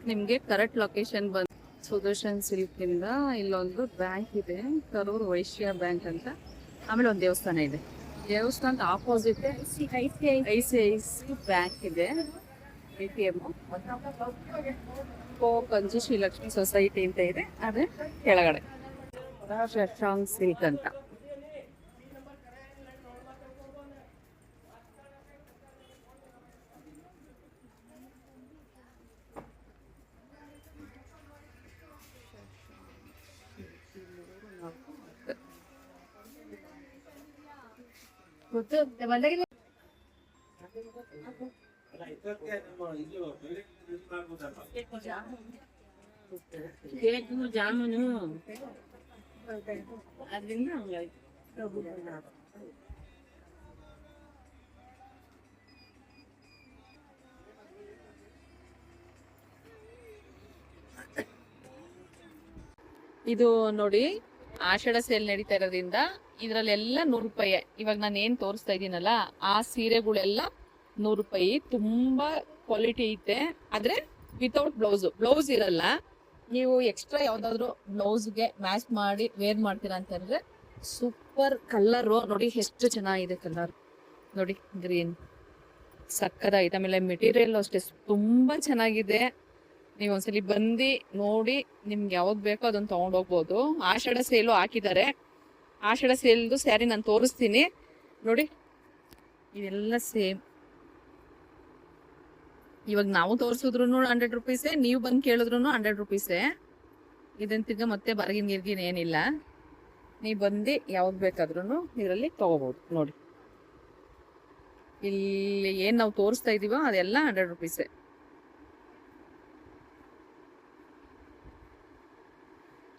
ನಿಮಗೆ correct location ಬಂದು Sudarshan silk ಇಂದ ಇಲ್ಲೊಂದು ಬ್ಯಾಂಕ್ ಇದೆ, ಕರೂರ್ ವೈಶ್ಯ ಬ್ಯಾಂಕ್ ಅಂತ. ಆಮೇಲೆ ಒಂದು ದೇವಸ್ಥಾನ ಇದೆ. ದೇವಸ್ಥಾನದ ಆಪೋಸಿಟ್ ICICI ಬ್ಯಾಂಕ್ ಇದೆ, ATM. ಕಂಜಿ ಶ್ರೀಲಕ್ಷ್ಮಿ ಸೊಸೈಟಿ ಅಂತ ಇದೆ, ಅದೇ ಕೆಳಗಡೆ ಶಶಾಂಕ್ ಸಿಲ್ಕ್ ಅಂತ. ಜಾಮೂನು ಅದರಿಂದ ಇದು ನೋಡಿ, ಆಷಾಢ ಸೇಲ್ ನಡೀತಾ ಇರೋದ್ರಿಂದ ಇದ್ರಲ್ಲೆಲ್ಲ 100 ರೂಪಾಯಿ. ಇವಾಗ ನಾನು ಏನ್ ತೋರಿಸ್ತಾ ಇದ್ದೀನಲ್ಲ, ಆ ಸೀರೆಗಳೆಲ್ಲ 100 ರೂಪಾಯಿ. ತುಂಬಾ ಕ್ವಾಲಿಟಿ ಐತೆ, ಆದ್ರೆ ವಿತೌಟ್ ಬ್ಲೌಸ್ ಇರಲ್ಲ. ನೀವು ಎಕ್ಸ್ಟ್ರಾ ಯಾವ್ದಾದ್ರು ಬ್ಲೌಸ್ಗೆ ಮ್ಯಾಚ್ ಮಾಡಿ ವೇರ್ ಮಾಡ್ತೀರಾ ಅಂತಂದ್ರೆ ಸೂಪರ್. ಕಲರ್ ನೋಡಿ ಎಷ್ಟು ಚೆನ್ನಾಗಿದೆ, ಕಲರ್ ನೋಡಿ ಗ್ರೀನ್ ಸಕ್ಕದಾಗಿದೆ. ಆಮೇಲೆ ಮೆಟೀರಿಯಲ್ ಅಷ್ಟೇ ತುಂಬಾ ಚೆನ್ನಾಗಿದೆ. ನೀವು ಒಂದ್ಸಲಿ ಬಂದು ನೋಡಿ, ನಿಮ್ಗೆ ಯಾವ್ದು ಬೇಕೋ ಅದನ್ನ ತಗೊಂಡ್ ಹೋಗ್ಬೋದು. ಆಷಾಢ ಸೇಲು ಹಾಕಿದ್ದಾರೆ. ಆಷಾಢ ಸೇಲ್ದು ಸ್ಯಾರಿ ನಾನು ತೋರಿಸ್ತೀನಿ ನೋಡಿ. ಇದೆಲ್ಲ ಸೇಮ್. ಇವಾಗ ನಾವು ತೋರಿಸಿದ್ರು 100 ರೂಪೀಸೇ, ನೀವು ಬಂದು ಕೇಳಿದ್ರು 100 ರೂಪೀಸೇ. ಇದಂತೀಗ ಮತ್ತೆ ಬರಗಿನ ಗಿರ್ಗಿನ ಏನಿಲ್ಲ. ನೀವು ಬಂದು ಯಾವ್ದು ಬೇಕಾದ್ರೂ ಇದರಲ್ಲಿ ತಗೋಬಹುದು ನೋಡಿ. ಇಲ್ಲಿ ಏನ್ ನಾವು ತೋರಿಸ್ತಾ ಇದೀವೋ ಅದೆಲ್ಲ 100 ರೂಪೀಸೇ.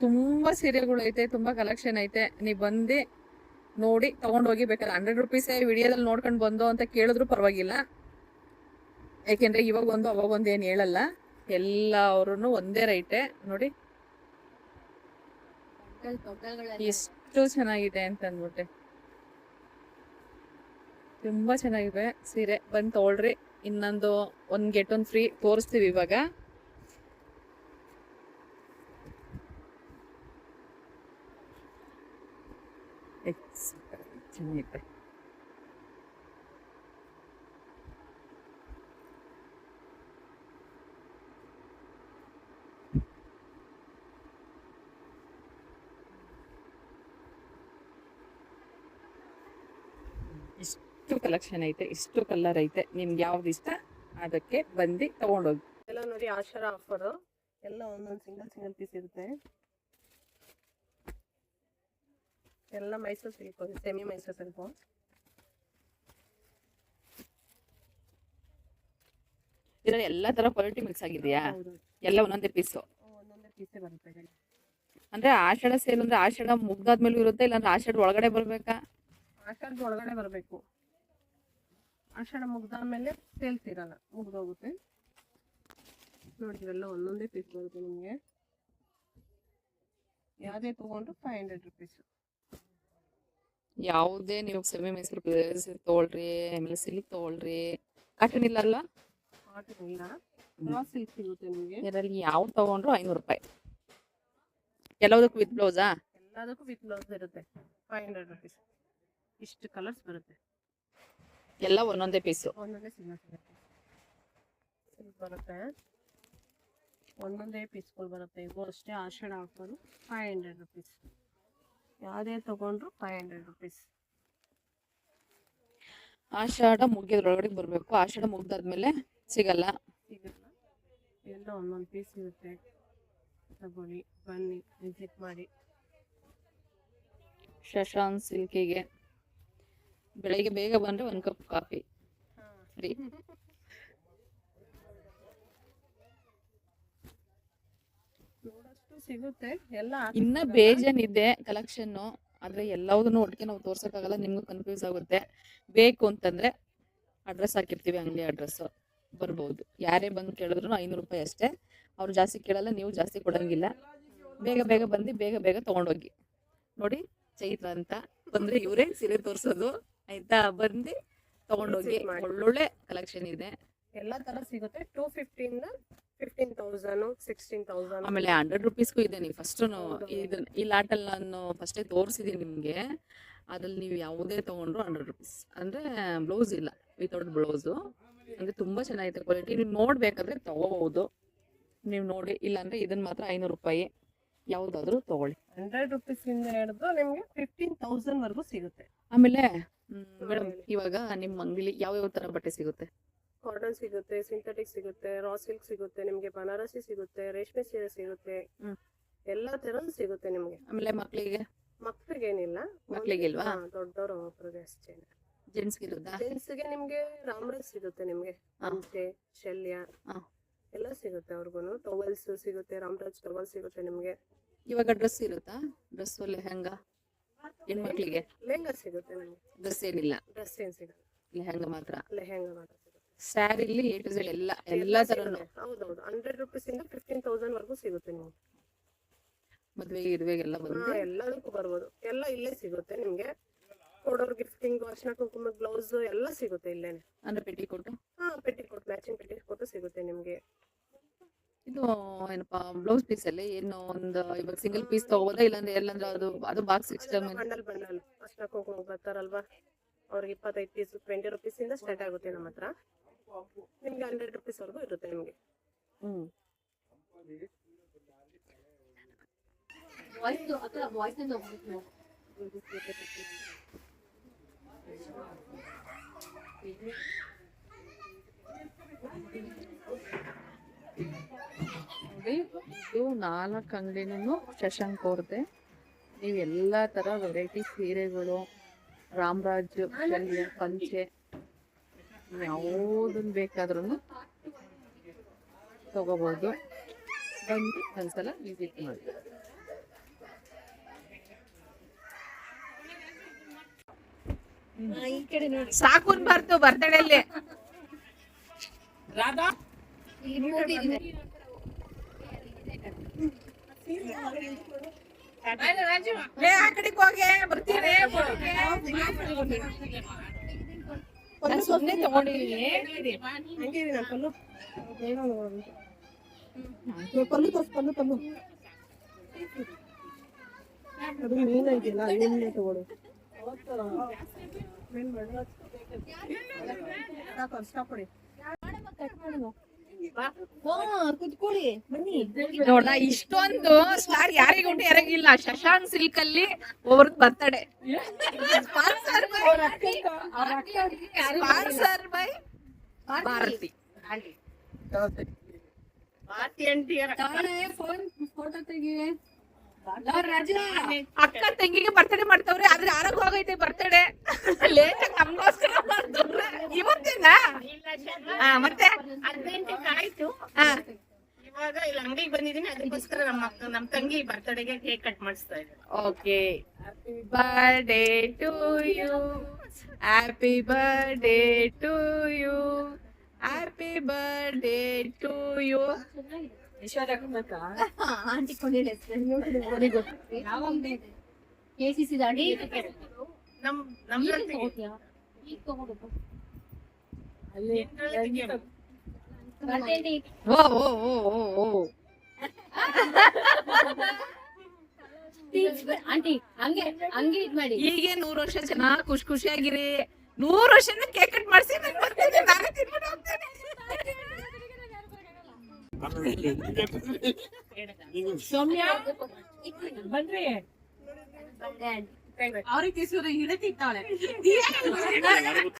ತುಂಬಾ ಸೀರೆಗಳು ಐತೆ, ತುಂಬಾ ಕಲೆಕ್ಷನ್ ಐತೆ. ನೀವು ಬಂದು ನೋಡಿ ತಗೊಂಡೋಗಿ. ಬೇಕಾದ್ರೆ 100 ರೂಪೀಸೇ ವಿಡಿಯೋದಲ್ಲಿ ನೋಡ್ಕೊಂಡು ಬಂದು ಅಂತ ಕೇಳಿದ್ರು ಪರವಾಗಿಲ್ಲ. ಯಾಕೆಂದ್ರೆ ಇವಾಗ ಒಂದು ಅವಾಗ ಒಂದು ಏನು ಹೇಳಲ್ಲ, ಎಲ್ಲ ಅವರು ಒಂದೇ ರೈಟೇ ನೋಡಿ. ಎಷ್ಟು ಚೆನ್ನಾಗಿದೆ ಅಂತ ಅಂದ್ಬಿಟ್ಟೆ. ತುಂಬಾ ಚೆನ್ನಾಗಿದೆ ಸೀರೆ. ಬಂದು ತಗೊಳ್ರಿ. ಇನ್ನೊಂದು 1 get 1 ಫ್ರೀ ತೋರಿಸ್ತೀವಿ ಇವಾಗ. ಚೆನ್ನಾಗಿದೆ. ಇಷ್ಟು ಕಲೆಕ್ಷನ್ ಐತೆ, ಇಷ್ಟು ಕಲರ್ ಐತೆ. ನಿಮ್ಗೆ ಯಾವ್ದು ಇಷ್ಟ ಅದಕ್ಕೆ ಬಂದು ತಗೊಂಡೋಗಿ. ಎಲ್ಲ ನೋಡಿ ಆಷಾಢ ಆಫರ್ ಎಲ್ಲ ಒಂದೊಂದು ಸಿಂಗಲ್ ಪೀಸ್ ಇರುತ್ತೆ. ಎಲ್ಲ Mysuru silk, semi Mysuru silk. ಇದರಲ್ಲಿ ಎಲ್ಲ ತರ ಕ್ವಾಲಿಟಿ ಮಿಕ್ಸ್ ಆಗಿದೆಯಾ? ಎಲ್ಲ ಒಂದೊಂದೇ ಪೀಸು ಬರುತ್ತೆ. ಅಂದ್ರೆ ಆಷಾಢ ಸೇಲ್ ಅಂದ್ರೆ ಆಷಾಢ ಮುಗ್ದಾದ್ಮೇಲೂ ಇರುತ್ತೆ, ಇಲ್ಲಾಂದ್ರೆ ಆಷಾಢ ಒಳಗಡೆ ಬರ್ಬೇಕಾ? ಆಷಾಢದ ಒಳಗಡೆ ಬರಬೇಕು. ಆಷಾಢ ಮುಗ್ದಾದ್ಮೇಲೆ ಸೇಲ್ಸ್ ಇರಲ್ಲ, ಮುಗ್ದೋಗುತ್ತೆ ನೋಡಿ. ಇವೆಲ್ಲ ಒಂದೊಂದೇ ಪೀಸ್ ಬರುತ್ತೆ ನಿಮಗೆ. ಯಾವುದೇ ತಗೊಂಡ್ರು 500 ರೂಪೀಸ್. ಯಾವುದೇ ನೀವು ಸೆಮಿ ಮೈಸೂರು ತಗೊಳ್ರಿ, ಆಮೇಲೆ ಸಿಲ್ಕ್ ತಗೊಳ್ರಿ. ಕಾಟನ್ ಇಲ್ಲ ಅಲ್ವಾ? ಕಾಟನ್ ಇಲ್ಲ, ಸಿಲ್ಕ್ ಸಿಗುತ್ತೆ ನಿಮಗೆ. ಇದರಲ್ಲಿ ಯಾವ ತಗೊಂಡ್ರು 500 ರೂಪಾಯಿ. ಎಲ್ಲದಕ್ಕೂ ವಿತ್ ಬ್ಲೌಸಾ? ಎಲ್ಲದಕ್ಕೂ ವಿತ್ ಬ್ಲೌಸ್ ಇರುತ್ತೆ. 500 ರೂಪೀಸ್. ಇಷ್ಟು ಕಲರ್ಸ್ ಬರುತ್ತೆ. ಎಲ್ಲ ಒಂದೊಂದೇ ಪೀಸು, ಒಂದೊಂದೇ ಸಿಲ್ಕ್ ಬರುತ್ತೆ. ಒಂದೊಂದೇ ಪೀಸ್ಗಳು ಬರುತ್ತೆ. ಇವು ಅಷ್ಟೇ ಆಷಾಢ ಆಫರು 500 ರೂಪೀಸ್. ಯಾವುದೇ ತಗೊಂಡ್ರು 500 ರೂಪೀಸ್. ಆಷಾಢ ಮುಗಿಯೋದ್ರೊಳಗಡೆ ಬರಬೇಕು. ಆಷಾಢ ಮುಗ್ದಾದ್ಮೇಲೆ ಸಿಗಲ್ಲ. ಎಲ್ಲ ಒಂದೊಂದು ಪೀಸ್ ಇರುತ್ತೆ. ತಗೊಳ್ಳಿ, ಬನ್ನಿ, ವಿಸಿಟ್ ಮಾಡಿ. ಶಶಾಂಕ್ ಸಿಲ್ಕಿಗೆ ಬೆಳಗ್ಗೆ ಬೇಗ ಬಂದ್ರೆ 1 ಕಪ್ ಕಾಫಿ ಫ್ರೀ. ಸಿಗುತ್ತೆ. ಎಲ್ಲ ಇನ್ನ ಬೇಜಾನಿದೆ ಕಲೆಕ್ಷನ್, ಆದ್ರೆ ಎಲ್ಲದನ್ನು ಒಟ್ಟಿಗೆ ನಾವು ತೋರ್ಸಕ್ಕಾಗಲ್ಲ, ನಿಮ್ಗೂ ಕನ್ಫ್ಯೂಸ್ ಆಗುತ್ತೆ. ಬೇಕು ಅಂತಂದ್ರೆ ಅಡ್ರೆಸ್ ಹಾಕಿರ್ತೀವಿ, ಅಂಗಡಿ ಅಡ್ರೆಸ್ ಬರ್ಬೋದು. ಯಾರೇ ಬಂದು ಕೇಳಿದ್ರು 500 ರೂಪಾಯಿ ಅಷ್ಟೇ. ಅವ್ರು ಜಾಸ್ತಿ ಕೇಳಲ್ಲ, ನೀವು ಜಾಸ್ತಿ ಕೊಡಂಗಿಲ್ಲ. ಬೇಗ ಬೇಗ ಬಂದು ಬೇಗ ಬೇಗ ತಗೊಂಡೋಗಿ ನೋಡಿ. ಚೈತ್ರ ಅಂತ ಬಂದ್ರೆ ಇವರೇ ಸೀರೆ ತೋರ್ಸೋದು, ಆಯ್ತಾ? ಬಂದು ತಗೊಂಡೋಗಿ. ಒಳ್ಳೊಳ್ಳೆ ಕಲೆಕ್ಷನ್ ಇದೆ, ಎಲ್ಲ ತರ ಸಿಗುತ್ತೆ. 250 ಇಂದ 15,000 16,000. ಆಮೇಲೆ 100 ರುಪೀಸ್ಗೂ ಇದೆ. ನೀವು ಫಸ್ಟ್ ಇದನ್ನ ಈ ಲಾಟಲ್ಲಿ ನಾನು ಫಸ್ಟೇ ತೋರಿಸಿದ್ದೀನಿ ನಿಮಗೆ. ಅದ್ರಲ್ಲಿ ನೀವು ಯಾವುದೇ ತೊಗೊಂಡ್ರು 100 ರುಪೀಸ್. ಅಂದರೆ ಬ್ಲೌಸ್ ಇಲ್ಲ, ವಿತೌಟ್ ಬ್ಲೌಸು. ಅಂದರೆ ತುಂಬ ಚೆನ್ನಾಗಿದೆ ಕ್ವಾಲಿಟಿ. ನೀವು ನೋಡಬೇಕಾದ್ರೆ ತೊಗೋಬಹುದು, ನೀವು ನೋಡಿ. ಇಲ್ಲಾಂದರೆ ಇದನ್ನು ಮಾತ್ರ 500 ರೂಪಾಯಿ, ಯಾವುದಾದ್ರೂ ತೊಗೊಳ್ಳಿ. 100 ರುಪೀಸಿಂದ ಹಿಡಿದು ನಿಮಗೆ 15,000 ವರೆಗೂ ಸಿಗುತ್ತೆ. ಆಮೇಲೆ ಮೇಡಮ್, ಇವಾಗ ನಿಮ್ಮ ಅಂಗಡಿಲಿ ಯಾವ್ಯಾವ ಥರ ಬಟ್ಟೆ ಸಿಗುತ್ತೆ? ಕಾಟನ್ ಸಿಗುತ್ತೆ, ಸಿಂಥೆಟಿಕ್ ಸಿಗುತ್ತೆ, ರಾ ಸಿಲ್ಕ್ ಸಿಗುತ್ತೆ, ನಿಮ್ಗೆ ಬನಾರಸಿ ಸಿಗುತ್ತೆ, ರೇಷ್ಮೆ ಸೀರೆ ಸಿಗುತ್ತೆ, ಎಲ್ಲಾ ತರದ್ದು ಸಿಗುತ್ತೆ ನಿಮ್ಗೆ. ಆಮೇಲೆ ಮಕ್ಳಿಗೇನಿಲ್ಲ, ಮಕ್ಳಿಗಿಲ್ವಾ? ದೊಡ್ಡವರು ಒಬ್ಬರಿಗೆ ಅಷ್ಟೇ. ಜೆಂಟ್ಸ್ಗೆ ಇರುತ್ತಾ? ಜೆಂಟ್ಸ್ಗೆ ನಿಮ್ಗೆ ರಾಮ್ರಾಜ್ ಸಿಗುತ್ತೆ, ನಿಮ್ಗೆ ಅಂತೆ ಶಲ್ಯ ಎಲ್ಲ ಸಿಗುತ್ತೆ. ಅವ್ರಿಗೂ ಟವಲ್ಸ್ ಸಿಗುತ್ತೆ, ರಾಮ್ರಾಜ್ ಟವಲ್ ಸಿಗುತ್ತೆ ನಿಮ್ಗೆ. ಇವಾಗ ಡ್ರೆಸ್ ಇರುತ್ತಾ? ಡ್ರೆಸ್ ಲೆಹಂಗಾ ಹೆಣ್ಮಕ್ಳಿಗೆ ಲೆಹಂಗಾ ಸಿಗುತ್ತೆ ನಿಮ್ಗೆ. ಡ್ರೆಸ್ ಏನಿಲ್ಲ, ಡ್ರೆಸ್ ಏನ್ ಸಿಗುತ್ತೆ, ಲೆಹಂಗಾ ಮಾತ್ರ. ಲೆಹಂಗಾ ಮಾತ್ರ ಸಿಗುತ್ತೆ. ಸ್ಯಾರಿಲಿ A to Z ಎಲ್ಲ ತರನು. ಹೌದೌದು, 100 ರುಪೀಸಿಂದ 15,000 ವರೆಗೂ ಸಿಗುತ್ತೆ ನಿಮ್ಗೆ. ಮದ್ವೆಗೆ ಇದುವೆಗೆಲ್ಲ ಬಂದು ಎಲ್ಲದಕ್ಕೂ ಬರ್ಬೋದು, ಎಲ್ಲ ಇಲ್ಲೇ ಸಿಗುತ್ತೆ ನಿಮ್ಗೆ. ಕೊಡೋರ್ ಗಿಫ್ಟಿಂಗ್, ಅರ್ಶಿನ ಕುಂಕುಮ, ಬ್ಲೌಸ್ ಎಲ್ಲ ಸಿಗುತ್ತೆ ಇಲ್ಲೇನೆ. ಅಂದ್ರೆ ಪೆಟಿಕೋಟು? ಪೆಟಿಕೋಟ್, ಮ್ಯಾಚಿಂಗ್ ಪೆಟಿಕೋಟ್ ಸಿಗುತ್ತೆ ನಿಮ್ಗೆ. ಇದು ಏನಪ್ಪಾ ಬ್ಲೌಸ್ ಪೀಸ್ ಅಲ್ಲಿ ಏನು ಒಂದು ಇವಾಗ ಸಿಂಗಲ್ ಪೀಸ್ ತಗೋಬೋದಾ, ಇಲ್ಲಾಂದ್ರೆ ಎಲ್ಲಂದ್ರೆ ಅದು ಬಾಕ್ಸ್ ಎಕ್ಸ್ಟ್ರಾ? ಬಂಡಲ್ ಅರ್ಶಿನ ಕುಂಕುಮ ಬರ್ತಾರಲ್ವಾ, ಅವ್ರಿಗೆ 25 ಪೀಸ್ 20 ರುಪೀಸಿಂದ ಸ್ಟಾರ್ಟ್ ಆಗುತ್ತೆ ನಮ್ಮ ಹತ್ರ. ನಿಮ್ಗೆ 100 ರುಪೀಸ್ ವರೆಗೂ ಇರುತ್ತೆ ನಿಮ್ಗೆ. ಇದು 4 ಅಂಗಡಿನೂ ಶಶಾಂಕ್ ಅವ್ರದ್ದೆ. ನೀವು ಎಲ್ಲ ತರ ವೆರೈಟಿ ಸೀರೆಗಳು, ರಾಮರಾಜ್, ಶಲ್ಯ, ಪಂಚೆ, ಯಾವುದನ್ನು ಬೇಕಾದ್ರೂ ತಗೋಬಹುದು. ಬಂದು ಒಂದ್ಸಲ ವಿಸಿಟ್ ಮಾಡಿ. ಸಾಕು ಬರ್ತು ಬರ್ತಡೇಲಿ ರಾಧಾ ಆ ಕಡೆಗೆ ಹೋಗಿ ಬರ್ತೀನಿ. ಸುಮ್ಮನೆ ತಗೊಂಡಿದ್ದೀನಿ. ಅದು ಮೀನ ಇದೆಯಲ್ಲ, ಅದನ್ನೇ ತಗೊಳ್ಳು. ನೋಡ ಇಷ್ಟೊಂದು ಸ್ಟಾರ್ ಯಾರಿಗುಂಟು ಯಾರಿಗಿಲ್ಲ. ಶಶಾಂಕ್ ಸಿಲ್ಕ್ ಅಲ್ಲಿ ಒಬ್ರದ್ ಬರ್ತಡೆ. Sponsor by Bharati. ಅಕ್ಕ ತಂಗಿಗೆ ಬರ್ತಡೆ ಮಾಡ್ತವ್ರೆ, ಆದ್ರೆ ಆರೋಗ್ಯ ಹೋಗೈತೆ ಬರ್ತಡೆ. ಲೇಟ್ ನಮ್ಗೋಸ್ಕರ ಇವತ್ತೇನಾ? ಮತ್ತೆ ಆಯ್ತು, ಇವಾಗ ಇಲ್ಲಿ ಅಂಗಡಿಗೆ ಬಂದಿದ್ದೀನಿ, ಅದಕ್ಕೋಸ್ಕರ ನಮ್ಮ ತಂಗಿ ಬರ್ತಡೆಗೆ ಕೇಕ್ ಕಟ್ ಮಾಡಿಸ್ತಾ ಇದ್ದೀನಿ. Okay, happy birthday to you, happy birthday to you, happy birthday to you. Aunty ಕೊಂಡಿದೆ KCC ದಾಡಿ ಆಂಟಿ ಹಂಗೆ ಹಂಗೆ ಇದ್ ಮಾಡಿ. ಹೀಗೆ 100 ವರ್ಷ ಚೆನ್ನಾಗಿ ಖುಷಿ ಖುಷಿಯಾಗಿರಿ. 100 ವರ್ಷನ ಕೇಕ್ ಕಟ್ ಮಾಡಿಸಿ ಸೌಮ್ಯ ಬನ್ರಿ, ಅವ್ರಿಗೆ ಹಿಡಿತಿತ್ತಾಳೆ.